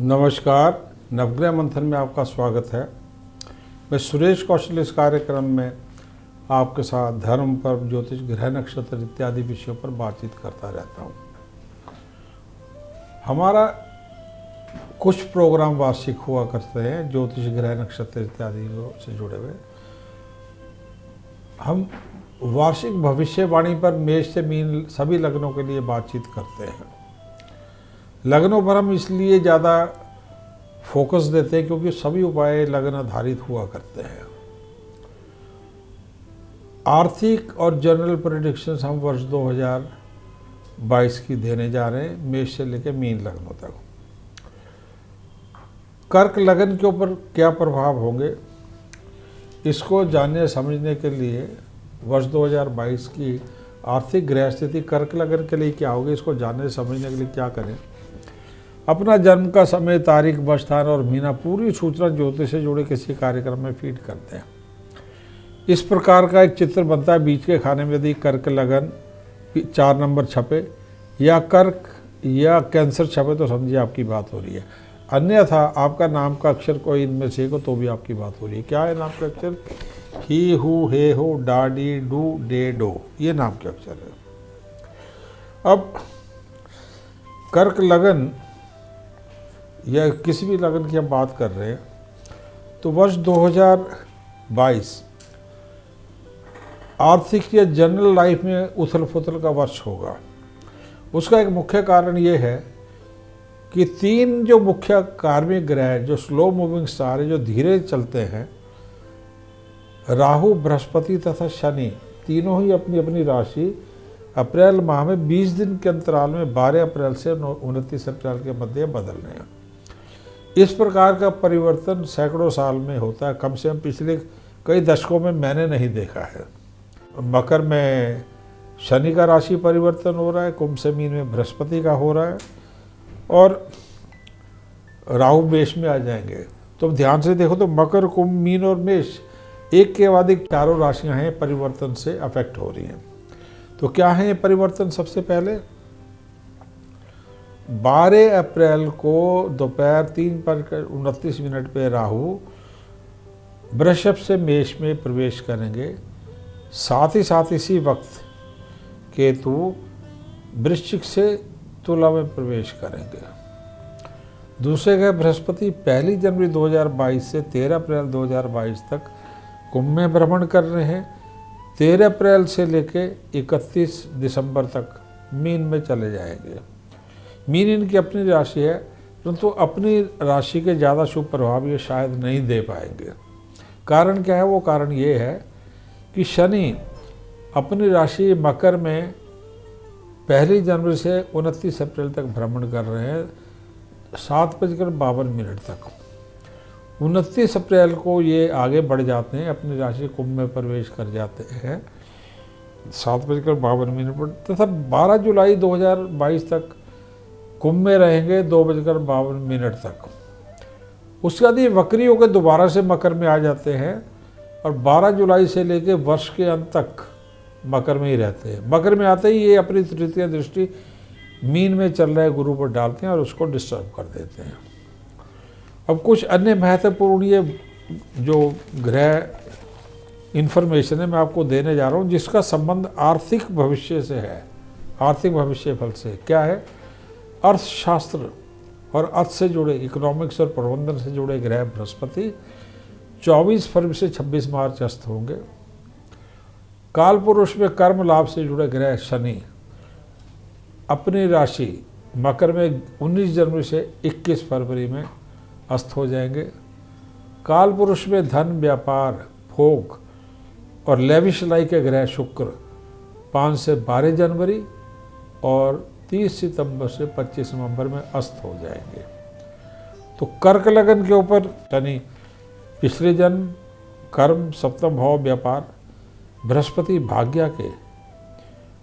नमस्कार, नवग्रह मंथन में आपका स्वागत है। मैं सुरेश कौशल इस कार्यक्रम में आपके साथ धर्म, पर्व, ज्योतिष, ग्रह नक्षत्र इत्यादि विषयों पर बातचीत करता रहता हूँ। हमारा कुछ प्रोग्राम वार्षिक हुआ करते हैं ज्योतिष, ग्रह नक्षत्र इत्यादि से जुड़े हुए। हम वार्षिक भविष्यवाणी पर मेष से मीन सभी लग्नों के लिए बातचीत करते हैं। लग्नों पर हम इसलिए ज़्यादा फोकस देते हैं क्योंकि सभी उपाय लग्न आधारित हुआ करते हैं। आर्थिक और जनरल प्रेडिक्शंस हम वर्ष 2022 की देने जा रहे हैं, मेष से लेकर मीन लग्नों तक। कर्क लग्न के ऊपर क्या प्रभाव होंगे, इसको जानने समझने के लिए वर्ष 2022 की आर्थिक ग्रह स्थिति कर्क लग्न के लिए क्या होगी, इसको जानने समझने के लिए क्या करें। अपना जन्म का समय, तारीख, वर्ष, स्थान और महीना पूरी सूचना ज्योतिष से जुड़े किसी कार्यक्रम में फीड करते हैं। इस प्रकार का एक चित्र बनता है। बीच के खाने में यदि कर्क लगन 4 नंबर छपे या कर्क या कैंसर छपे तो समझिए आपकी बात हो रही है। अन्यथा आपका नाम का अक्षर कोई इनमें से हो तो भी आपकी बात हो रही है। क्या है नाम का अक्षर? ही, हु, हे, हो, डा, डी, डू, डे, डो, ये नाम के अक्षर है। अब कर्क लगन या किसी भी लगन की हम बात कर रहे हैं तो वर्ष 2022 आर्थिक या जनरल लाइफ में उथल पुथल का वर्ष होगा। उसका एक मुख्य कारण ये है कि 3 जो मुख्य कार्मिक ग्रह, जो स्लो मूविंग स्टार है, जो धीरे चलते हैं, राहु, बृहस्पति तथा शनि, तीनों ही अपनी अपनी राशि अप्रैल माह में 20 दिन के अंतराल में 12 अप्रैल से 29 अप्रैल के मध्य बदल रहे हैं। इस प्रकार का परिवर्तन सैकड़ों साल में होता है। कम से कम पिछले कई दशकों में मैंने नहीं देखा है। मकर में शनि का राशि परिवर्तन हो रहा है, कुंभ से मीन में बृहस्पति का हो रहा है और राहु मेष में आ जाएंगे। तो ध्यान से देखो तो मकर, कुंभ, मीन और मेष एक के बाद एक चारों राशियां हैं परिवर्तन से अफेक्ट हो रही हैं। तो क्या है ये परिवर्तन? सबसे पहले 12 अप्रैल को दोपहर 3:29 पे राहु वृषभ से मेष में प्रवेश करेंगे। साथ ही साथ इसी वक्त केतु वृश्चिक से तुला में प्रवेश करेंगे। दूसरे ग्रह बृहस्पति 1 जनवरी 2022 से 13 अप्रैल 2022 तक कुंभ में भ्रमण कर रहे हैं। 13 अप्रैल से लेके 31 दिसंबर तक मीन में चले जाएंगे। मीन इनकी अपनी राशि है, परंतु अपनी राशि के ज़्यादा शुभ प्रभाव ये शायद नहीं दे पाएंगे। कारण क्या है? वो कारण ये है कि शनि अपनी राशि मकर में 1 जनवरी से 29 अप्रैल तक भ्रमण कर रहे हैं, 7:52 तक। 29 अप्रैल को ये आगे बढ़ जाते हैं, अपनी राशि कुंभ में प्रवेश कर जाते हैं 7:52 पर, तथा 12 जुलाई 2022 तक कुंभ में रहेंगे 2:52 तक। उसके बाद ये वक्री होकर दोबारा से मकर में आ जाते हैं और 12 जुलाई से लेकर वर्ष के अंत तक मकर में ही रहते हैं। मकर में आते ही ये अपनी तृतीय दृष्टि मीन में चल रहे गुरु पर डालते हैं और उसको डिस्टर्ब कर देते हैं। अब कुछ अन्य महत्वपूर्ण ये जो ग्रह इन्फॉर्मेशन है मैं आपको देने जा रहा हूँ, जिसका संबंध आर्थिक भविष्य से है, आर्थिक भविष्य फल से। क्या है? अर्थशास्त्र और अर्थ से जुड़े, इकोनॉमिक्स और प्रबंधन से जुड़े ग्रह बृहस्पति 24 फरवरी से 26 मार्च अस्त होंगे। काल पुरुष में कर्म लाभ से जुड़े ग्रह शनि अपनी राशि मकर में 19 जनवरी से 21 फरवरी में अस्त हो जाएंगे। काल पुरुष में धन, व्यापार, भोग और लेविश लाई के ग्रह शुक्र 5 से 12 जनवरी और 30 सितंबर से 25 नवंबर में अस्त हो जाएंगे। तो कर्क लगन के ऊपर शनि पिछले जन्म, कर्म, सप्तम भाव, व्यापार, बृहस्पति भाग्य के,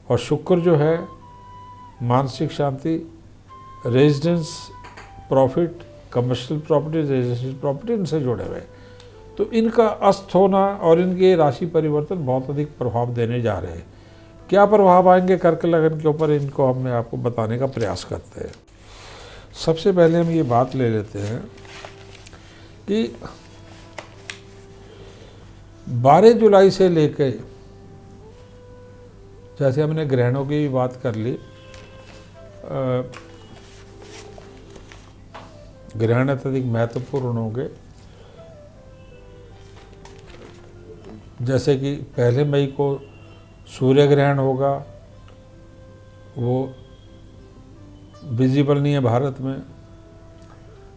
और शुक्र जो है मानसिक शांति, residence, profit, commercial property, residential property, इनसे जुड़े हुए। तो इनका अस्त होना और इनके राशि परिवर्तन बहुत अधिक प्रभाव देने जा रहे हैं। क्या प्रभाव आएंगे कर्क लगन के ऊपर, इनको हमने आपको बताने का प्रयास करते हैं। सबसे पहले हम ये बात ले लेते हैं कि 12 जुलाई से लेकर, जैसे हमने ग्रहणों की भी बात कर ली, ग्रहण अत्यधिक महत्वपूर्ण होंगे। जैसे कि 1 मई को सूर्य ग्रहण होगा, वो विजिबल नहीं है भारत में।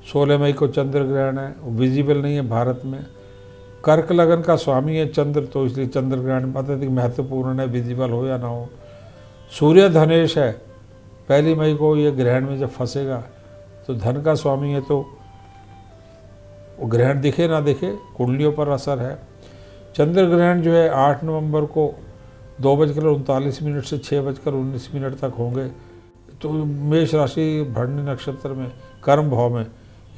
16 मई को चंद्र ग्रहण है, वो विजिबल नहीं है भारत में। कर्क लगन का स्वामी है चंद्र, तो इसलिए चंद्र ग्रहण अत्यधिक महत्वपूर्ण है, विजिबल हो या ना हो। सूर्य धनेश है, 1 मई को ये ग्रहण में जब फंसेगा तो धन का स्वामी है, तो वो ग्रहण दिखे ना दिखे कुंडलियों पर असर है। चंद्र ग्रहण जो है 8 नवंबर को 2:39 से 6:19 तक होंगे। तो मेष राशि भरणी नक्षत्र में कर्म भाव में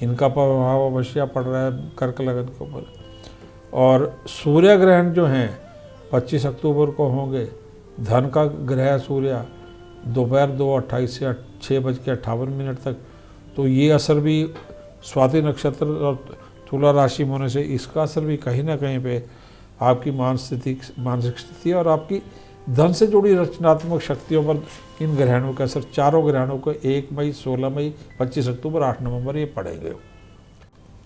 इनका प्रभाव अवश्य पड़ रहा है कर्क लगन के ऊपर। और सूर्य ग्रहण जो हैं 25 अक्टूबर को होंगे। धन का ग्रह सूर्य दोपहर 2:28 से 6:58 तक, तो ये असर भी स्वाति नक्षत्र और तुला राशि में होने से इसका असर भी कहीं ना कहीं पे आपकी मानसिक स्थिति और आपकी धन से जुड़ी रचनात्मक शक्तियों पर इन ग्रहणों का असर, चारों ग्रहणों को 1 मई, 16 मई, 25 अक्टूबर, 8 नवंबर ये पड़ेंगे।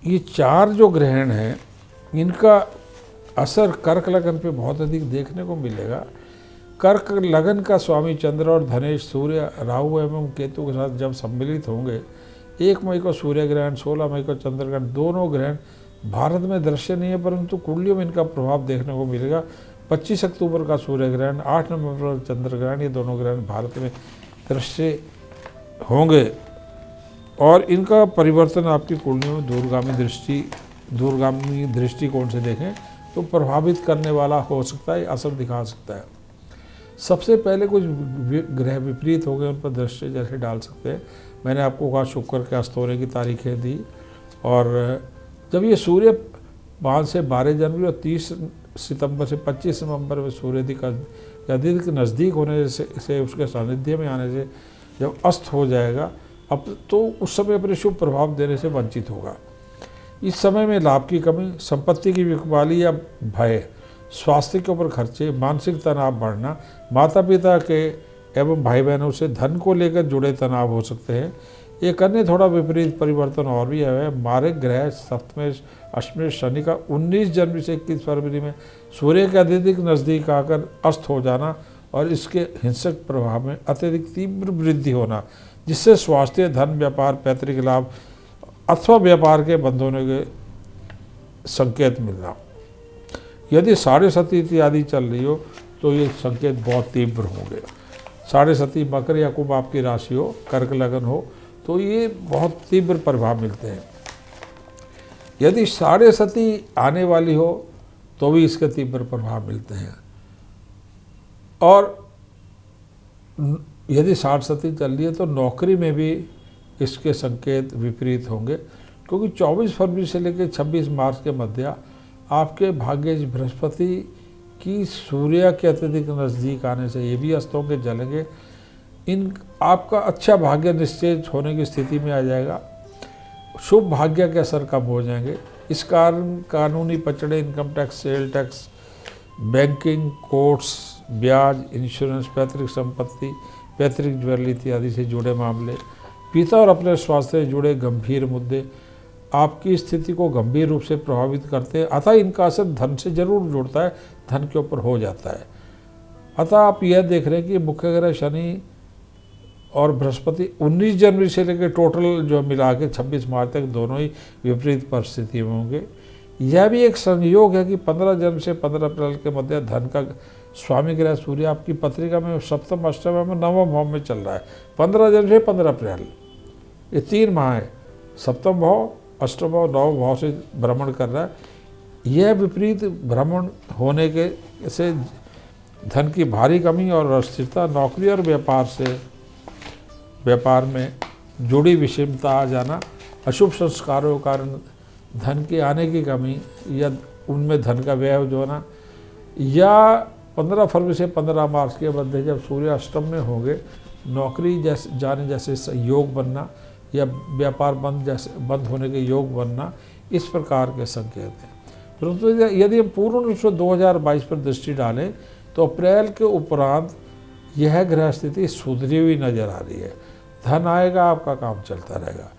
ये 4 जो ग्रहण हैं इनका असर कर्क लगन पे बहुत अधिक देखने को मिलेगा। कर्क लगन का स्वामी चंद्र और धनेश सूर्य राहु एवं केतु के साथ जब सम्मिलित होंगे, 1 मई को सूर्य ग्रहण, 16 मई को चंद्र ग्रहण, दोनों ग्रहण भारत में दृश्य नहीं है परंतु कुंडलियों में इनका प्रभाव देखने को मिलेगा। 25 अक्टूबर का सूर्य ग्रहण, 8 नवंबर चंद्र ग्रहण, ये दोनों ग्रहण भारत में दृश्य होंगे और इनका परिवर्तन आपकी कुंडलियों में दूरगामी दृष्टिकोण से देखें तो प्रभावित करने वाला हो सकता है, असर दिखा सकता है। सबसे पहले कुछ ग्रह विपरीत हो गए, उन पर दृष्टि जैसे डाल सकते हैं। मैंने आपको कहा शुक्र के अस्त होने की तारीखें दी, और जब ये सूर्य 5 से 12 जनवरी और 30 सितंबर से 25 नवंबर में सूर्य अधिक नज़दीक होने से उसके सानिध्य में आने से जब अस्त हो जाएगा, अब तो उस समय अपने शुभ प्रभाव देने से वंचित होगा। इस समय में लाभ की कमी, संपत्ति की बिकवाली या भय, स्वास्थ्य के ऊपर खर्चे, मानसिक तनाव बढ़ना, माता पिता के एवं भाई बहनों से धन को लेकर जुड़े तनाव हो सकते हैं। एक अन्य थोड़ा विपरीत परिवर्तन और भी है, मारक ग्रह सप्तमें अष्टमें शनि का 19 जनवरी से 21 फरवरी में सूर्य के अत्यधिक नज़दीक आकर अस्त हो जाना और इसके हिंसक प्रभाव में अत्यधिक तीव्र वृद्धि होना, जिससे स्वास्थ्य, धन, व्यापार, पैतृक लाभ अथवा व्यापार के बंद होने के संकेत मिलना। यदि 7.5 इत्यादि चल रही हो तो ये संकेत बहुत तीव्र होंगे। 7.5 मकर या कुंभ आपकी राशि हो, कर्क लगन हो, तो ये बहुत तीव्र प्रभाव मिलते हैं। यदि 7.5 आने वाली हो तो भी इसके तीव्र प्रभाव मिलते हैं। और यदि 7.5 चल रही है तो नौकरी में भी इसके संकेत विपरीत होंगे, क्योंकि 24 फरवरी से लेकर 26 मार्च के मध्य आपके भाग्यज बृहस्पति की सूर्य के अत्यधिक नज़दीक आने से ये भी अस्तों के जलेंगे। इन आपका अच्छा भाग्य निश्चय होने की स्थिति में आ जाएगा, शुभ भाग्य के असर कम हो जाएंगे। इस कारण कानूनी पचड़े, income tax, sale tax, banking, courts, ब्याज, इंश्योरेंस, पैतृक संपत्ति, पैतृक ज्वेलरी इत्यादि से जुड़े मामले, पिता और अपने स्वास्थ्य से जुड़े गंभीर मुद्दे आपकी स्थिति को गंभीर रूप से प्रभावित करते हैं। अतः इनका असर धन से जरूर जुड़ता है, धन के ऊपर हो जाता है। अतः आप यह देख रहे हैं कि मुख्य ग्रह शनि और बृहस्पति 19 जनवरी से लेकर टोटल जो मिला के 26 मार्च तक दोनों ही विपरीत परिस्थिति में होंगे। यह भी एक संयोग है कि 15 जनवरी से 15 अप्रैल के मध्य धन का स्वामी ग्रह सूर्य आपकी पत्रिका में सप्तम, अष्टम एवं नवम भाव में चल रहा है। 15 जनवरी से 15 अप्रैल ये 3 माह है, सप्तम भाव, अष्टम भाव, नवम भाव से भ्रमण कर रहा है। यह विपरीत भ्रमण होने के से धन की भारी कमी और अस्थिरता, नौकरी और व्यापार में जुड़ी विषमता आ जाना, अशुभ संस्कारों के कारण धन के आने की कमी या उनमें धन का व्यय जो होना, या 15 फरवरी से 15 मार्च के मध्य जब सूर्य अष्टम में होंगे, नौकरी जैसे जाने जैसे योग बनना, या व्यापार बंद होने के योग बनना, इस प्रकार के संकेत हैं। परंतु यदि हम पूर्ण रूप से 2022 पर दृष्टि डालें तो अप्रैल के उपरांत यह ग्रह स्थिति सुधरी हुई नजर आ रही है। धन आएगा, आपका काम चलता रहेगा,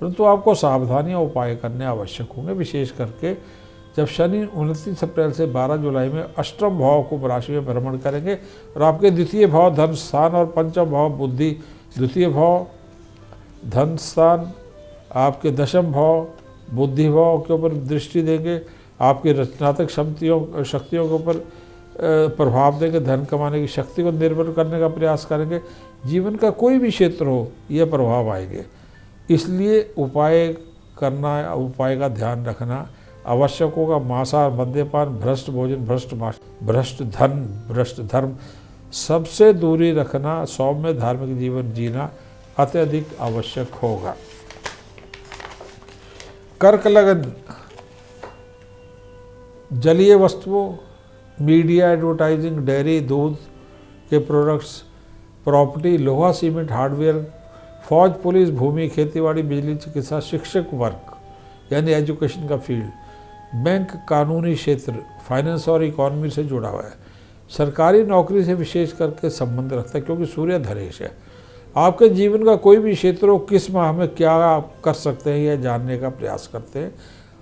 परंतु आपको सावधानियां उपाय करने आवश्यक होंगे। विशेष करके जब शनि 29 अप्रैल से 12 जुलाई में अष्टम भाव को राशि में भ्रमण करेंगे और आपके द्वितीय भाव धन स्थान और पंचम भाव बुद्धि, द्वितीय भाव धन स्थान आपके दशम भाव बुद्धि भाव के ऊपर दृष्टि देंगे, आपकी रचनात्मक शक्तियों के ऊपर प्रभाव देंगे, धन कमाने की शक्ति को निर्भर करने का प्रयास करेंगे। जीवन का कोई भी क्षेत्र हो, यह प्रभाव आएंगे। इसलिए उपाय का ध्यान रखना आवश्यक होगा। मांसाहार, मद्यपान, भ्रष्ट भोजन, भ्रष्ट भाषण, भ्रष्ट धन, भ्रष्ट धर्म सबसे दूरी रखना, सौम्य धार्मिक जीवन जीना अत्यधिक आवश्यक होगा। कर्क लगन जलीय वस्तुओं, मीडिया, एडवर्टाइजिंग, डेयरी, दूध के प्रोडक्ट्स, प्रॉपर्टी, लोहा, सीमेंट, हार्डवेयर, फौज, पुलिस, भूमि, खेतीबाड़ी, बिजली, चिकित्सा, शिक्षक वर्ग यानी एजुकेशन का फील्ड, बैंक, कानूनी क्षेत्र, फाइनेंस और इकोनॉमी से जुड़ा हुआ है। सरकारी नौकरी से विशेष करके संबंध रखता है, क्योंकि सूर्य धनेश है। आपके जीवन का कोई भी क्षेत्र हो, किस माह में क्या आप कर सकते हैं, यह जानने का प्रयास करते हैं।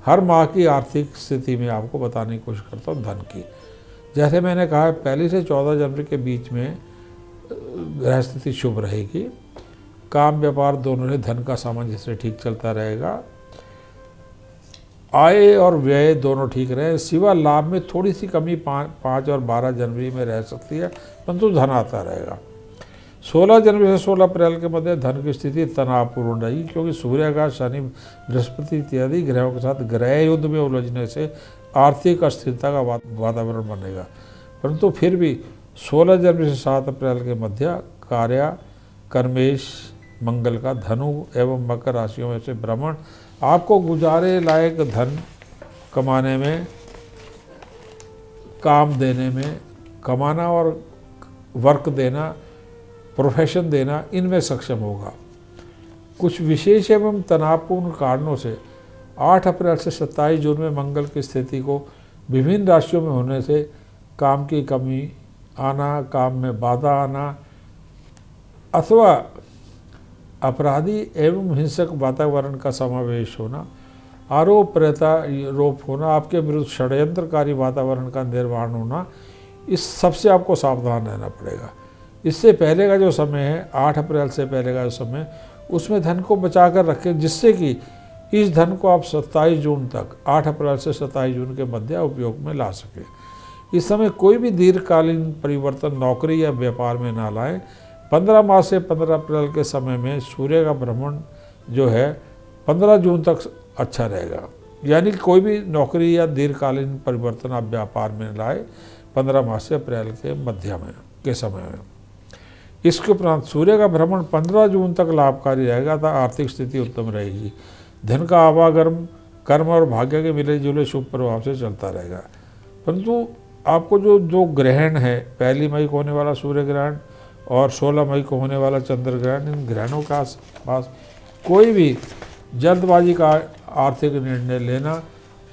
हर माह की आर्थिक स्थिति में आपको बताने की कोशिश करता हूँ धन की। जैसे मैंने कहा, 1 से 14 जनवरी के बीच में ग्रह स्थिति शुभ रहेगी। काम व्यापार दोनों में धन का सामंजस्य ठीक चलता रहेगा। आय और व्यय दोनों ठीक रहे, सिवा लाभ में थोड़ी सी कमी 5 और 12 जनवरी में रह सकती है, परंतु धन आता रहेगा। 16 जनवरी से 16 अप्रैल के मध्य धन की स्थिति तनावपूर्ण रहेगी, क्योंकि सूर्य का शनि, बृहस्पति इत्यादि ग्रहों के साथ ग्रह युद्ध में उलझने से आर्थिक अस्थिरता का वातावरण बनेगा। परंतु फिर भी 16 जनवरी से 7 अप्रैल के मध्य कार्य कर्मेश मंगल का धनु एवं मकर राशियों में से भ्रमण आपको गुजारे लायक धन कमाने में, काम देने में, कमाना और वर्क देना, प्रोफेशन देना, इनमें सक्षम होगा। कुछ विशेष एवं तनावपूर्ण कारणों से 8 अप्रैल से 27 जून में मंगल की स्थिति को विभिन्न राशियों में होने से काम की कमी आना, काम में बाधा आना अथवा अपराधी एवं हिंसक वातावरण का समावेश होना, आरोप प्रत्यारोप होना, आपके विरुद्ध षड्यंत्रकारी वातावरण का निर्माण होना, इस सबसे आपको सावधान रहना पड़ेगा। इससे पहले का जो समय है, 8 अप्रैल से पहले का जो समय, उसमें धन को बचा कर रखें, जिससे कि इस धन को आप 27 जून तक, 8 अप्रैल से 27 जून के मध्य उपयोग में ला सकें। इस समय कोई भी दीर्घकालीन परिवर्तन नौकरी या व्यापार में ना लाएं। 15 मार्च से 15 अप्रैल के समय में सूर्य का भ्रमण जो है 15 जून तक अच्छा रहेगा, यानी कोई भी नौकरी या दीर्घकालीन परिवर्तन आप व्यापार में लाए 15 मार्च से अप्रैल के मध्य में के समय में। इसके उपरांत सूर्य का भ्रमण 15 जून तक लाभकारी रहेगा, तो आर्थिक स्थिति उत्तम रहेगी। धन का आवागमन कर्म और भाग्य के मिले जुले शुभ प्रभाव से चलता रहेगा। परंतु आपको जो ग्रहण है, 1 मई को होने वाला सूर्य ग्रहण और 16 मई को होने वाला चंद्र ग्रहण, इन ग्रहणों के आसपास कोई भी जल्दबाजी का आर्थिक निर्णय लेना,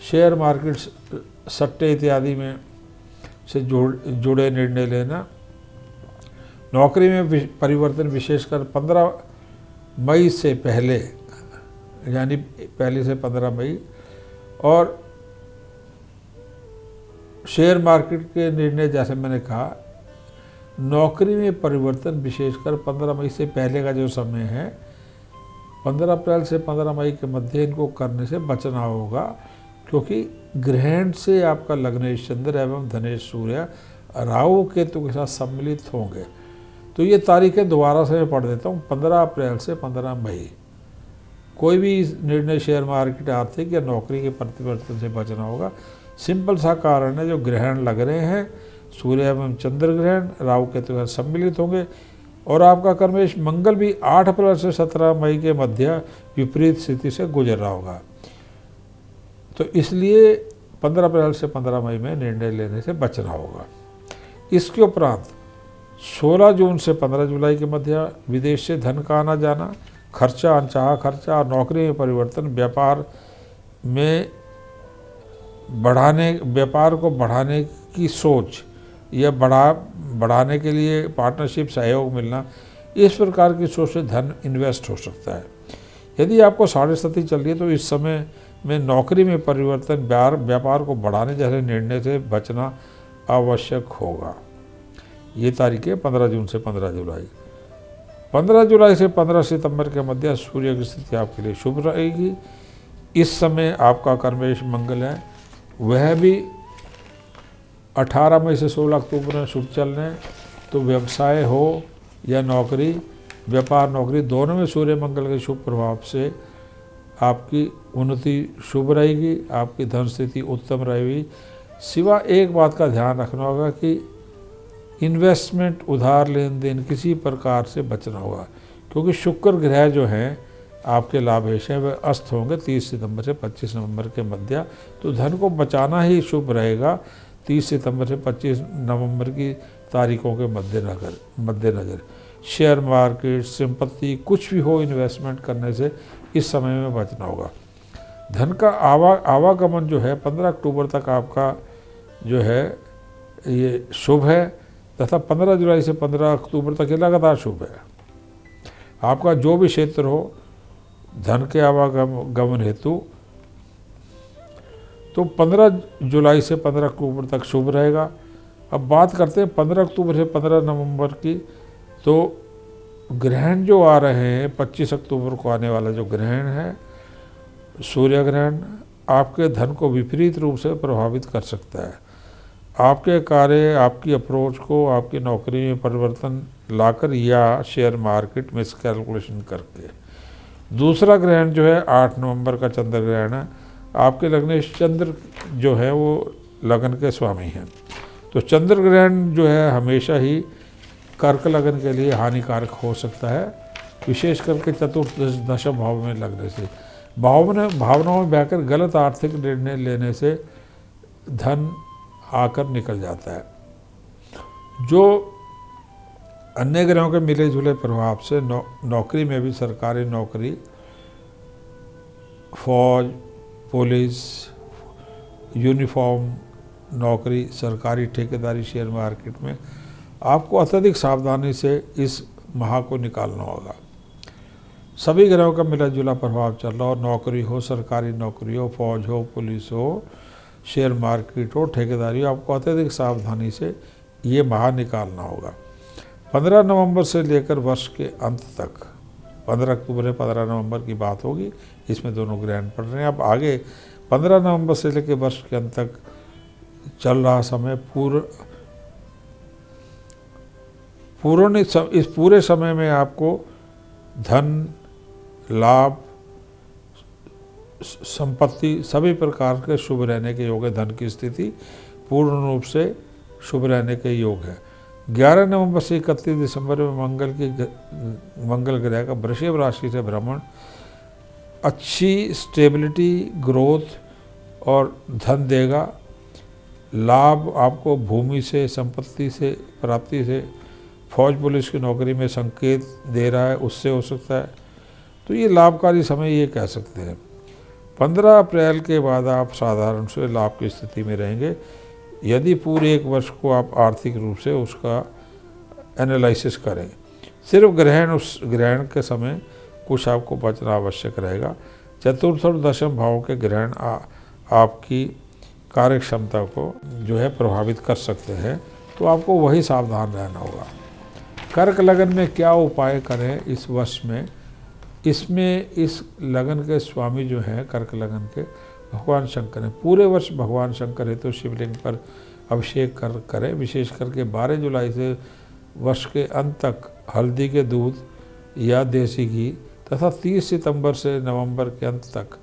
शेयर मार्केट, सट्टे इत्यादि में से जुड़े निर्णय लेना, नौकरी में परिवर्तन विशेषकर 15 मई से पहले, यानी 1 से 15 मई, और शेयर मार्केट के निर्णय, जैसे मैंने कहा, नौकरी में परिवर्तन विशेषकर 15 मई से पहले का जो समय है, 15 अप्रैल से 15 मई के मध्य इनको करने से बचना होगा, क्योंकि ग्रहण से आपका लग्नेश चंद्र एवं धनेश सूर्य राहु केतु के साथ सम्मिलित होंगे। तो ये तारीखें दोबारा से मैं पढ़ देता हूँ। 15 अप्रैल से 15 मई कोई भी निर्णय शेयर मार्केट, आर्थिक या नौकरी के परिवर्तन से बचना होगा। सिंपल सा कारण है, जो ग्रहण लग रहे हैं, सूर्य एवं चंद्र ग्रहण राहु केतु के साथ सम्मिलित होंगे, और आपका कर्मेश मंगल भी 8 अप्रैल से 17 मई के मध्य विपरीत स्थिति से गुजर रहा होगा। तो इसलिए 15 अप्रैल से 15 मई में निर्णय लेने से बचना होगा। इसके उपरांत 16 जून से 15 जुलाई के मध्य विदेश से धन का आना जाना, खर्चा, अनचाहा खर्चा और नौकरी में परिवर्तन, व्यापार को बढ़ाने की सोच या बढ़ाने के लिए पार्टनरशिप, सहयोग मिलना, इस प्रकार की सोच से धन इन्वेस्ट हो सकता है। यदि आपको 7.5 चल रही है तो इस समय में नौकरी में परिवर्तन, व्यापार को बढ़ाने जैसे निर्णय से बचना आवश्यक होगा। ये तारीखें 15 जून से 15 जुलाई। 15 जुलाई से 15 सितंबर के मध्य सूर्य की स्थिति आपके लिए शुभ रहेगी। इस समय आपका कर्मेश मंगल है, वह भी 18 मई से 16 अक्टूबर में शुभ चल रहे हैं। तो व्यवसाय हो या नौकरी, व्यापार नौकरी दोनों में सूर्य मंगल के शुभ प्रभाव से आपकी उन्नति शुभ रहेगी, आपकी धन स्थिति उत्तम रहेगी। सिवा एक बात का ध्यान रखना होगा कि इन्वेस्टमेंट, उधार लेन देन किसी प्रकार से बचना होगा, क्योंकि शुक्र ग्रह जो हैं आपके लाभेश हैं वह अस्त होंगे 30 सितंबर से 25 नवंबर के मध्य। तो धन को बचाना ही शुभ रहेगा 30 सितंबर से 25 नवंबर की तारीखों के मद्देनज़र। शेयर मार्केट, संपत्ति, कुछ भी हो, इन्वेस्टमेंट करने से इस समय में बचना होगा। धन का आवागमन जो है 15 अक्टूबर तक आपका जो है ये शुभ है, तथा 15 जुलाई से 15 अक्टूबर तक ये लगातार शुभ है। आपका जो भी क्षेत्र हो धन के आवागमन हेतु, तो 15 जुलाई से 15 अक्टूबर तक शुभ रहेगा। अब बात करते हैं 15 अक्टूबर से 15 नवंबर की। तो ग्रहण जो आ रहे हैं 25 अक्टूबर को आने वाला जो ग्रहण है, सूर्य ग्रहण, आपके धन को विपरीत रूप से प्रभावित कर सकता है। आपके कार्य, आपकी अप्रोच को आपकी नौकरी में परिवर्तन लाकर या शेयर मार्केट में कैलकुलेशन करके। दूसरा ग्रहण जो है 8 नवंबर का चंद्र ग्रहण है। आपके लग्नेश चंद्र जो है वो लगन के स्वामी हैं। तो चंद्र ग्रहण जो है हमेशा ही कर्क लगन के लिए हानिकारक हो सकता है, विशेष करके चतुर्थ दशम भाव में लगने से। भावनाओं में बहकर गलत आर्थिक निर्णय लेने से धन आकर निकल जाता है। जो अन्य ग्रहों के मिले जुले प्रभाव से नौकरी में भी, सरकारी नौकरी, फौज, पुलिस, यूनिफॉर्म नौकरी, सरकारी ठेकेदारी, शेयर मार्केट में आपको अत्यधिक सावधानी से इस माह को निकालना होगा। सभी ग्रहों का मिला जुला प्रभाव चल रहा हो, नौकरी हो, सरकारी नौकरी हो, फौज हो, पुलिस हो, शेयर मार्केट हो, ठेकेदारी हो, आपको अत्यधिक सावधानी से ये माह निकालना होगा। 15 नवंबर से लेकर वर्ष के अंत तक, 15 अक्टूबर से 15 नवंबर की बात होगी, इसमें दोनों ग्रहण पड़ रहे हैं। अब आगे 15 नवंबर से लेकर वर्ष के अंत तक चल रहा समय इस पूरे समय में आपको धन, लाभ, संपत्ति सभी प्रकार के शुभ रहने के योग है। धन की स्थिति पूर्ण रूप से शुभ रहने के योग है। 11 नवंबर से 31 दिसंबर में मंगल ग्रह का वृषभ राशि से भ्रमण अच्छी स्टेबिलिटी, ग्रोथ और धन देगा। लाभ आपको भूमि से, संपत्ति से, प्राप्ति से, फौज पुलिस की नौकरी में संकेत दे रहा है, उससे हो सकता है। तो ये लाभकारी समय ये कह सकते हैं। 15 अप्रैल के बाद आप साधारण से लाभ की स्थिति में रहेंगे, यदि पूरे एक वर्ष को आप आर्थिक रूप से उसका एनालिसिस करें। सिर्फ उस ग्रहण के समय कुछ आपको बचना आवश्यक रहेगा। चतुर्थ और दशम भाव के ग्रहण आपकी कार्य क्षमता को जो है प्रभावित कर सकते हैं, तो आपको वही सावधान रहना होगा। कर्क लगन में क्या उपाय करें इस वर्ष में? इसमें इस लगन के स्वामी जो हैं कर्क लगन के भगवान शंकर हैं। पूरे वर्ष भगवान शंकर है तो शिवलिंग पर अभिषेक करें। विशेष करके 12 जुलाई से वर्ष के अंत तक हल्दी के दूध या देसी घी तथा 30 सितंबर से नवंबर के अंत तक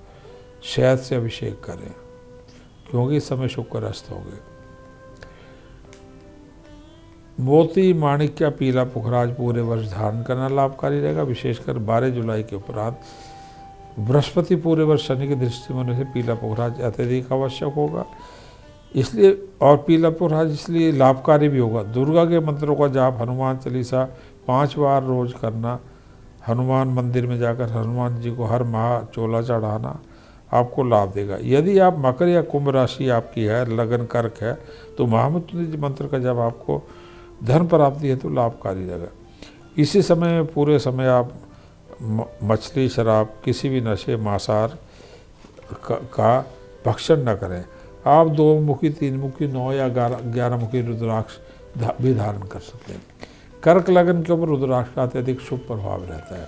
शहद से अभिषेक करें, क्योंकि इस समय शुक्र अस्त हो गए। मोती, माणिक्य, पीला पुखराज पूरे वर्ष धारण करना लाभकारी रहेगा। विशेषकर 12 जुलाई के उपरांत बृहस्पति पूरे वर्ष शनि की दृष्टि में होने से पीला पुखराज अत्यधिक आवश्यक होगा। इसलिए और पीला पुखराज इसलिए लाभकारी भी होगा। दुर्गा के मंत्रों का जाप, हनुमान चालीसा 5 बार रोज करना हनुमान मंदिर में जाकर हनुमान जी को हर माह चोला चढ़ाना आपको लाभ देगा। यदि आप मकर या कुंभ राशि आपकी है, लगन कर्क है, तो महामृत्युंजय मंत्र का जब आपको धन प्राप्ति है तो लाभकारी रहेगा। इसी समय में पूरे समय आप मछली, शराब, किसी भी नशे, मांसाहार का भक्षण न करें। आप 2 मुखी, 3 मुखी, 9 या 11 मुखी रुद्राक्ष भी धारण कर सकते हैं। कर्क लगन के ऊपर रुद्राक्ष का अत्यधिक शुभ प्रभाव रहता है।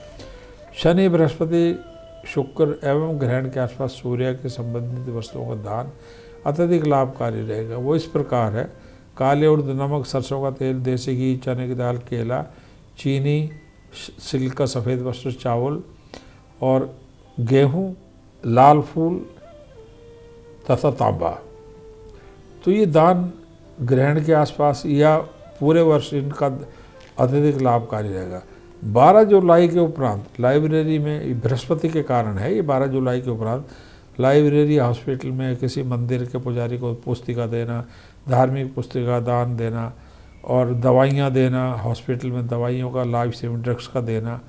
शनि, बृहस्पति, शुक्र एवं ग्रहण के आसपास सूर्य के संबंधित वस्तुओं का दान अत्यधिक लाभकारी रहेगा। वो इस प्रकार है: काले उड़द, नमक, सरसों का तेल, देसी घी, चने की दाल, केला, चीनी, सिल्क का सफ़ेद वस्त्र, चावल और गेहूँ, लाल फूल तथा तांबा। तो ये दान ग्रहण के आसपास या पूरे वर्ष इनका अत्यधिक लाभकारी रहेगा। 12 जुलाई के उपरांत लाइब्रेरी में, बृहस्पति के कारण है ये, 12 जुलाई के उपरांत लाइब्रेरी, हॉस्पिटल में किसी मंदिर के पुजारी को पुस्तिका देना, धार्मिक पुस्तिका दान देना और दवाइयाँ देना, हॉस्पिटल में दवाइयों का, लाइफ सेविंग ड्रग्स का देना,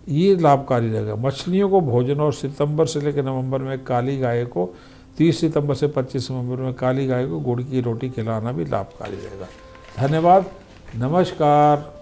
ये लाभकारी रहेगा। मछलियों को भोजन और सितंबर से लेकर नवंबर में काली गाय को, 30 सितंबर से 25 नवंबर में काली गाय को गुड़ की रोटी खिलाना भी लाभकारी रहेगा। धन्यवाद, नमस्कार।